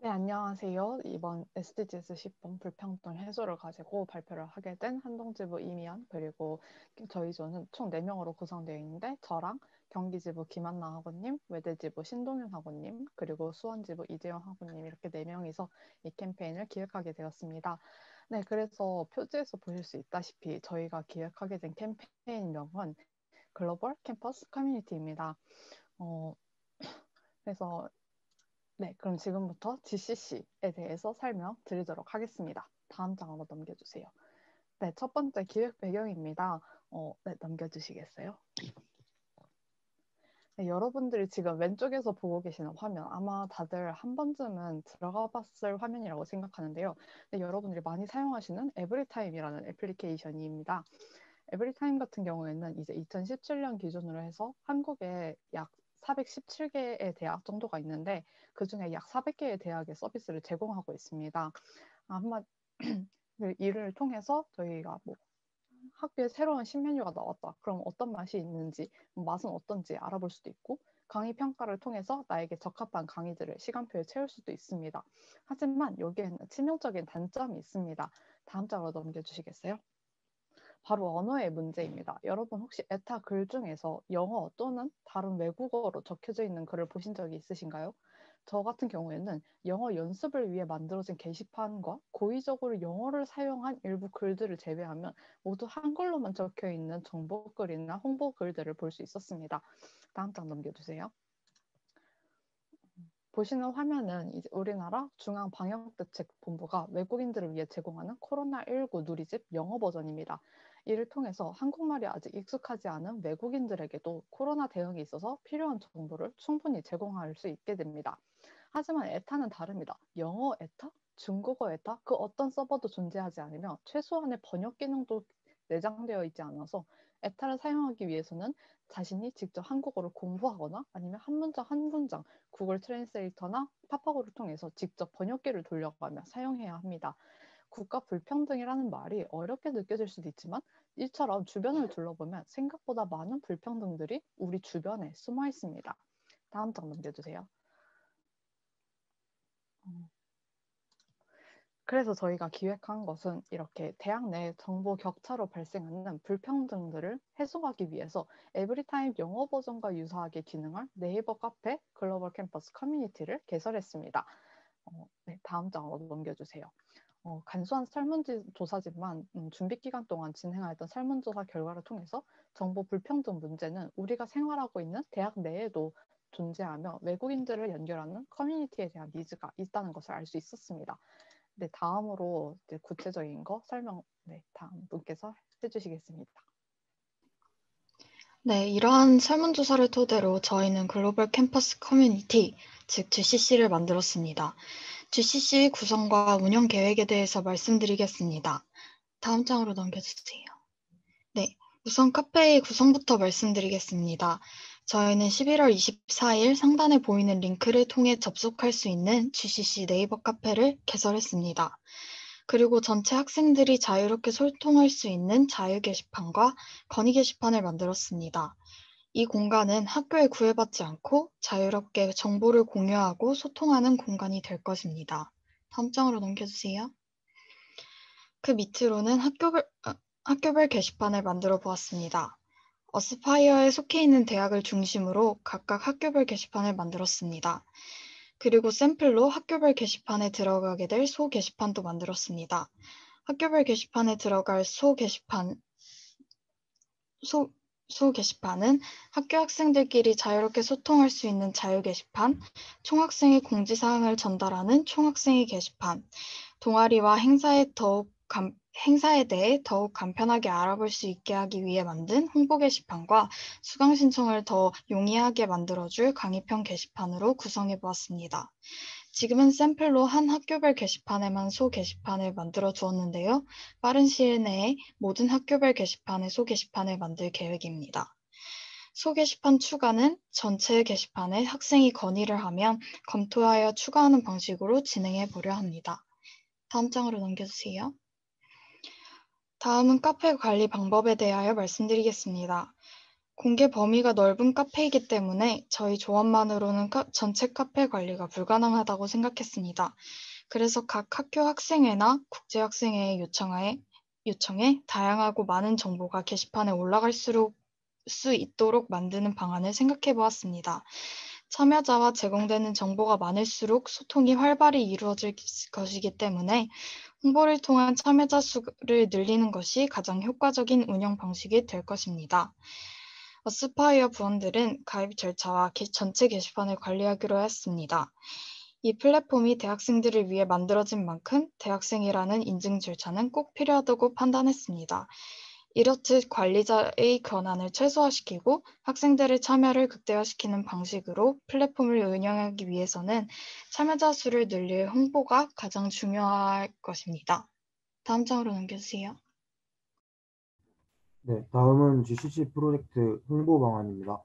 네, 안녕하세요. 이번 SDGs 10번 불평등 해소를 가지고 발표를 하게 된 한동지부 이미연, 그리고 저희 조는 총 4명으로 구성되어 있는데, 저랑 경기지부 김한나 학우님, 외대지부 신동윤 학우님, 그리고 수원지부 이재영 학우님, 이렇게 4명이서 이 캠페인을 기획하게 되었습니다. 네, 그래서 표지에서 보실 수 있다시피 저희가 기획하게 된 캠페인명은 글로벌 캠퍼스 커뮤니티입니다. 어, 그래서 네, 그럼 지금부터 GCC에 대해서 설명드리도록 하겠습니다. 다음 장으로 넘겨주세요. 네, 첫 번째 기획 배경입니다. 네, 넘겨주시겠어요? 네, 여러분들이 지금 왼쪽에서 보고 계시는 화면 아마 다들 한 번쯤은 들어가 봤을 화면이라고 생각하는데요. 네, 여러분들이 많이 사용하시는 에브리타임이라는 애플리케이션입니다. 에브리타임 같은 경우에는 이제 2017년 기준으로 해서 한국에 약 417개의 대학 정도가 있는데 그중에 약 400개의 대학의 서비스를 제공하고 있습니다. 아마 이를 통해서 저희가 뭐 학교에 새로운 신메뉴가 나왔다. 그럼 어떤 맛이 있는지, 맛은 어떤지 알아볼 수도 있고, 강의 평가를 통해서 나에게 적합한 강의들을 시간표에 채울 수도 있습니다. 하지만 여기에는 치명적인 단점이 있습니다. 다음 장으로 넘겨주시겠어요? 바로 언어의 문제입니다. 여러분 혹시 에타 글 중에서 영어 또는 다른 외국어로 적혀져 있는 글을 보신 적이 있으신가요? 저 같은 경우에는 영어 연습을 위해 만들어진 게시판과 고의적으로 영어를 사용한 일부 글들을 제외하면 모두 한글로만 적혀 있는 정보글이나 홍보글들을 볼 수 있었습니다. 다음 장 넘겨주세요. 보시는 화면은 이제 우리나라 중앙방역대책본부가 외국인들을 위해 제공하는 코로나19 누리집 영어 버전입니다. 이를 통해서 한국말이 아직 익숙하지 않은 외국인들에게도 코로나 대응에 있어서 필요한 정보를 충분히 제공할 수 있게 됩니다. 하지만 에타는 다릅니다. 영어 에타? 중국어 에타? 그 어떤 서버도 존재하지 않으며 최소한의 번역 기능도 내장되어 있지 않아서 에타를 사용하기 위해서는 자신이 직접 한국어를 공부하거나 아니면 한 문장 한 문장 구글 트랜스레이터나 팝하고를 통해서 직접 번역기를 돌려가며 사용해야 합니다. 국가 불평등이라는 말이 어렵게 느껴질 수도 있지만 이처럼 주변을 둘러보면 생각보다 많은 불평등들이 우리 주변에 숨어 있습니다. 다음 장 넘겨주세요. 그래서 저희가 기획한 것은 이렇게 대학 내 정보 격차로 발생하는 불평등들을 해소하기 위해서 에브리타임 영어 버전과 유사하게 기능할 네이버 카페 글로벌 캠퍼스 커뮤니티를 개설했습니다. 네, 다음 장으로 넘겨주세요. 간소한 설문조사지만 준비 기간 동안 진행하였던 설문조사 결과를 통해서 정보 불평등 문제는 우리가 생활하고 있는 대학 내에도 존재하며 외국인들을 연결하는 커뮤니티에 대한 니즈가 있다는 것을 알 수 있었습니다. 네, 다음으로 이제 구체적인 거 설명, 네, 다음 분께서 해주시겠습니다. 네, 이러한 설문조사를 토대로 저희는 글로벌 캠퍼스 커뮤니티, 즉 GCC를 만들었습니다. GCC 구성과 운영 계획에 대해서 말씀드리겠습니다. 다음 장으로 넘겨주세요. 네, 우선 카페의 구성부터 말씀드리겠습니다. 저희는 11월 24일 상단에 보이는 링크를 통해 접속할 수 있는 GCC 네이버 카페를 개설했습니다. 그리고 전체 학생들이 자유롭게 소통할 수 있는 자유 게시판과 건의 게시판을 만들었습니다. 이 공간은 학교에 구애받지 않고 자유롭게 정보를 공유하고 소통하는 공간이 될 것입니다. 다음 장으로 넘겨주세요. 그 밑으로는 학교별 게시판을 만들어 보았습니다. 어스파이어에 속해 있는 대학을 중심으로 각각 학교별 게시판을 만들었습니다. 그리고 샘플로 학교별 게시판에 들어가게 될 소 게시판도 만들었습니다. 학교별 게시판에 들어갈 소 게시판은 학교 학생들끼리 자유롭게 소통할 수 있는 자유 게시판, 총학생의 공지사항을 전달하는 총학생회 게시판, 동아리와 행사에 대해 더욱 간편하게 알아볼 수 있게 하기 위해 만든 홍보 게시판과 수강 신청을 더 용이하게 만들어줄 강의편 게시판으로 구성해 보았습니다. 지금은 샘플로 한 학교별 게시판에만 소 게시판을 만들어 두었는데요. 빠른 시일 내에 모든 학교별 게시판에 소 게시판을 만들 계획입니다. 소 게시판 추가는 전체 게시판에 학생이 건의를 하면 검토하여 추가하는 방식으로 진행해 보려 합니다. 다음 장으로 넘겨주세요. 다음은 카페 관리 방법에 대하여 말씀드리겠습니다. 공개 범위가 넓은 카페이기 때문에 저희 조합만으로는 전체 카페 관리가 불가능하다고 생각했습니다. 그래서 각 학교 학생회나 국제학생회에 요청해 다양하고 많은 정보가 게시판에 올라갈 수 있도록 만드는 방안을 생각해 보았습니다. 참여자와 제공되는 정보가 많을수록 소통이 활발히 이루어질 것이기 때문에 홍보를 통한 참여자 수를 늘리는 것이 가장 효과적인 운영 방식이 될 것입니다. 어스파이어 부원들은 가입 절차와 전체 게시판을 관리하기로 했습니다. 이 플랫폼이 대학생들을 위해 만들어진 만큼 대학생이라는 인증 절차는 꼭 필요하다고 판단했습니다. 이렇듯 관리자의 권한을 최소화시키고 학생들의 참여를 극대화시키는 방식으로 플랫폼을 운영하기 위해서는 참여자 수를 늘릴 홍보가 가장 중요할 것입니다. 다음 장으로 넘겨주세요. 네, 다음은 GCC 프로젝트 홍보 방안입니다.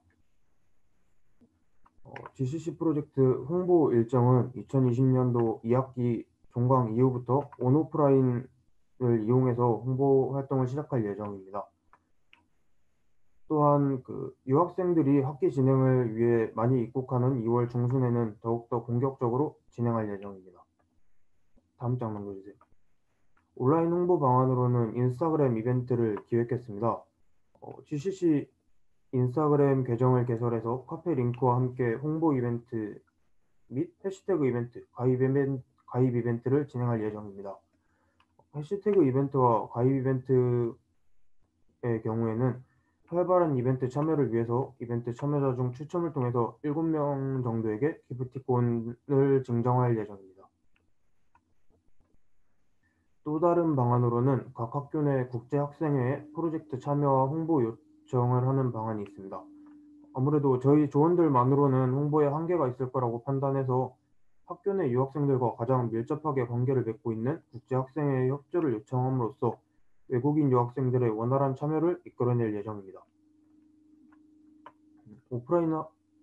GCC 프로젝트 홍보 일정은 2020년도 2학기 종강 이후부터 온오프라인을 이용해서 홍보 활동을 시작할 예정입니다. 또한 유학생들이 학기 진행을 위해 많이 입국하는 2월 중순에는 더욱더 본격적으로 진행할 예정입니다. 다음 장 넘겨주세요. 온라인 홍보 방안으로는 인스타그램 이벤트를 기획했습니다. GCC 인스타그램 계정을 개설해서 카페 링크와 함께 홍보 이벤트 및 해시태그 이벤트, 가입 이벤트를 진행할 예정입니다. 해시태그 이벤트와 가입 이벤트의 경우에는 활발한 이벤트 참여를 위해서 이벤트 참여자 중 추첨을 통해서 7명 정도에게 기프티콘을 증정할 예정입니다. 또 다른 방안으로는 각 학교 내 국제학생회에 프로젝트 참여와 홍보 요청을 하는 방안이 있습니다. 아무래도 저희 조원들만으로는 홍보에 한계가 있을 거라고 판단해서 학교 내 유학생들과 가장 밀접하게 관계를 맺고 있는 국제학생회의 협조를 요청함으로써 외국인 유학생들의 원활한 참여를 이끌어낼 예정입니다. 오프라인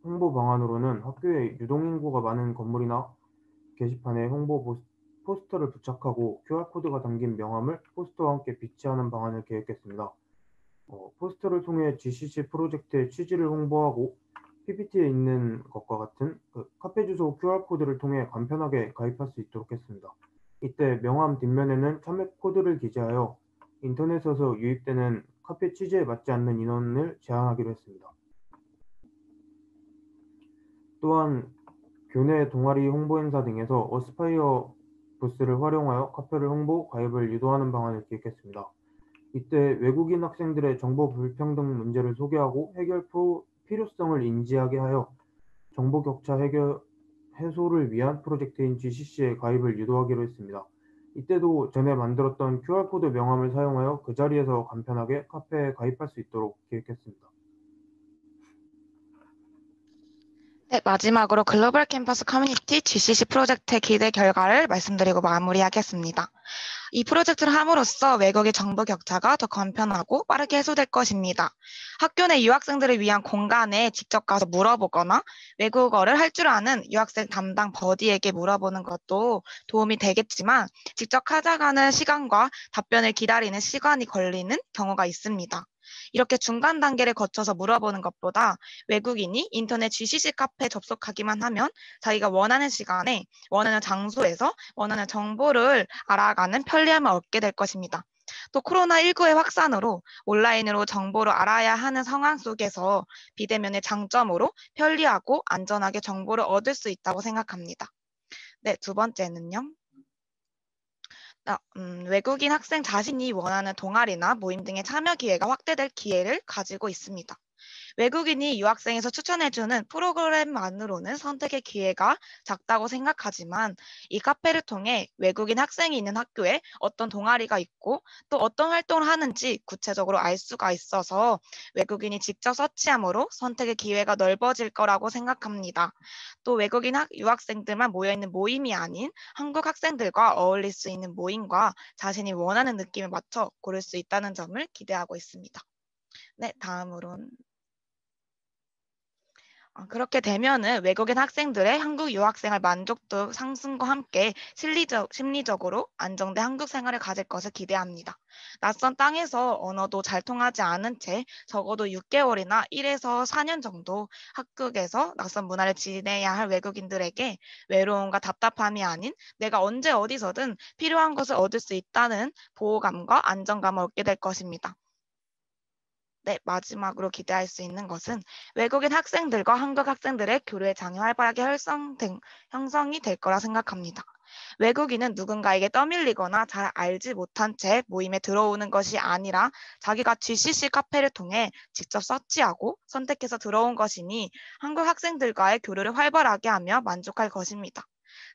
홍보 방안으로는 학교에 유동인구가 많은 건물이나 게시판에 홍보 포스터를 부착하고 QR코드가 담긴 명함을 포스터와 함께 비치하는 방안을 계획했습니다. 포스터를 통해 GCC 프로젝트의 취지를 홍보하고 PPT에 있는 것과 같은 카페 주소 QR코드를 통해 간편하게 가입할 수 있도록 했습니다. 이때 명함 뒷면에는 참여 코드를 기재하여 인터넷에서 유입되는 카페 취지에 맞지 않는 인원을 제한하기로 했습니다. 또한 교내 동아리 홍보 행사 등에서 어스파이어 부스를 활용하여 카페를 홍보, 가입을 유도하는 방안을 기획했습니다. 이때 외국인 학생들의 정보 불평등 문제를 소개하고 해결 필요성을 인지하게 하여 정보 격차 해소를 위한 프로젝트인 GCC에 가입을 유도하기로 했습니다. 이때도 전에 만들었던 QR코드 명함을 사용하여 그 자리에서 간편하게 카페에 가입할 수 있도록 기획했습니다. 네, 마지막으로 글로벌 캠퍼스 커뮤니티 GCC 프로젝트의 기대 결과를 말씀드리고 마무리하겠습니다. 이 프로젝트를 함으로써 외국의 정보 격차가 더 간편하고 빠르게 해소될 것입니다. 학교 내 유학생들을 위한 공간에 직접 가서 물어보거나 외국어를 할 줄 아는 유학생 담당 버디에게 물어보는 것도 도움이 되겠지만 직접 찾아가는 시간과 답변을 기다리는 시간이 걸리는 경우가 있습니다. 이렇게 중간 단계를 거쳐서 물어보는 것보다 외국인이 인터넷 GCC 카페에 접속하기만 하면 자기가 원하는 시간에 원하는 장소에서 원하는 정보를 알아가는 편리함을 얻게 될 것입니다. 또 코로나19의 확산으로 온라인으로 정보를 알아야 하는 상황 속에서 비대면의 장점으로 편리하고 안전하게 정보를 얻을 수 있다고 생각합니다. 네, 두 번째는요. 외국인 학생 자신이 원하는 동아리나 모임 등의 참여 기회가 확대될 기회를 가지고 있습니다. 외국인이 유학생에서 추천해주는 프로그램만으로는 선택의 기회가 작다고 생각하지만 이 카페를 통해 외국인 학생이 있는 학교에 어떤 동아리가 있고 또 어떤 활동을 하는지 구체적으로 알 수가 있어서 외국인이 직접 서치함으로 선택의 기회가 넓어질 거라고 생각합니다. 또 외국인 유학생들만 모여있는 모임이 아닌 한국 학생들과 어울릴 수 있는 모임과 자신이 원하는 느낌에 맞춰 고를 수 있다는 점을 기대하고 있습니다. 네, 다음으로는 그렇게 되면은 외국인 학생들의 한국 유학생활 만족도 상승과 함께 심리적으로 안정된 한국 생활을 가질 것을 기대합니다. 낯선 땅에서 언어도 잘 통하지 않은 채 적어도 6개월이나 1에서 4년 정도 한국에서 낯선 문화를 지내야 할 외국인들에게 외로움과 답답함이 아닌 내가 언제 어디서든 필요한 것을 얻을 수 있다는 보호감과 안정감을 얻게 될 것입니다. 네, 마지막으로 기대할 수 있는 것은 외국인 학생들과 한국 학생들의 교류의 장이 활발하게 형성이 될 거라 생각합니다. 외국인은 누군가에게 떠밀리거나 잘 알지 못한 채 모임에 들어오는 것이 아니라 자기가 GCC 카페를 통해 직접 서치하고 선택해서 들어온 것이니 한국 학생들과의 교류를 활발하게 하며 만족할 것입니다.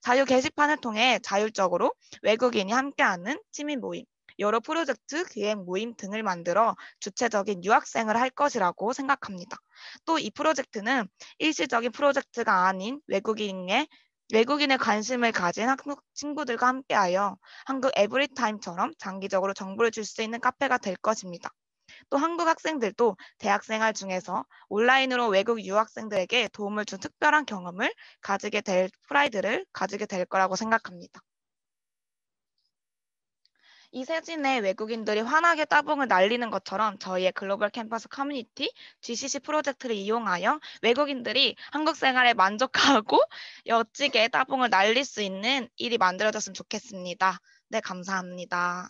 자유 게시판을 통해 자율적으로 외국인이 함께하는 취미 모임, 여러 프로젝트, 기획 모임 등을 만들어 주체적인 유학생을 할 것이라고 생각합니다. 또 이 프로젝트는 일시적인 프로젝트가 아닌 외국인의 관심을 가진 한국 친구들과 함께하여 한국 에브리타임처럼 장기적으로 정보를 줄 수 있는 카페가 될 것입니다. 또 한국 학생들도 대학생활 중에서 온라인으로 외국 유학생들에게 도움을 준 특별한 경험을 가지게 될 프라이드를 가지게 될 거라고 생각합니다. 이 사진에 외국인들이 환하게 따봉을 날리는 것처럼 저희의 글로벌 캠퍼스 커뮤니티 GCC 프로젝트를 이용하여 외국인들이 한국 생활에 만족하고 멋지게 따봉을 날릴 수 있는 일이 만들어졌으면 좋겠습니다. 네, 감사합니다.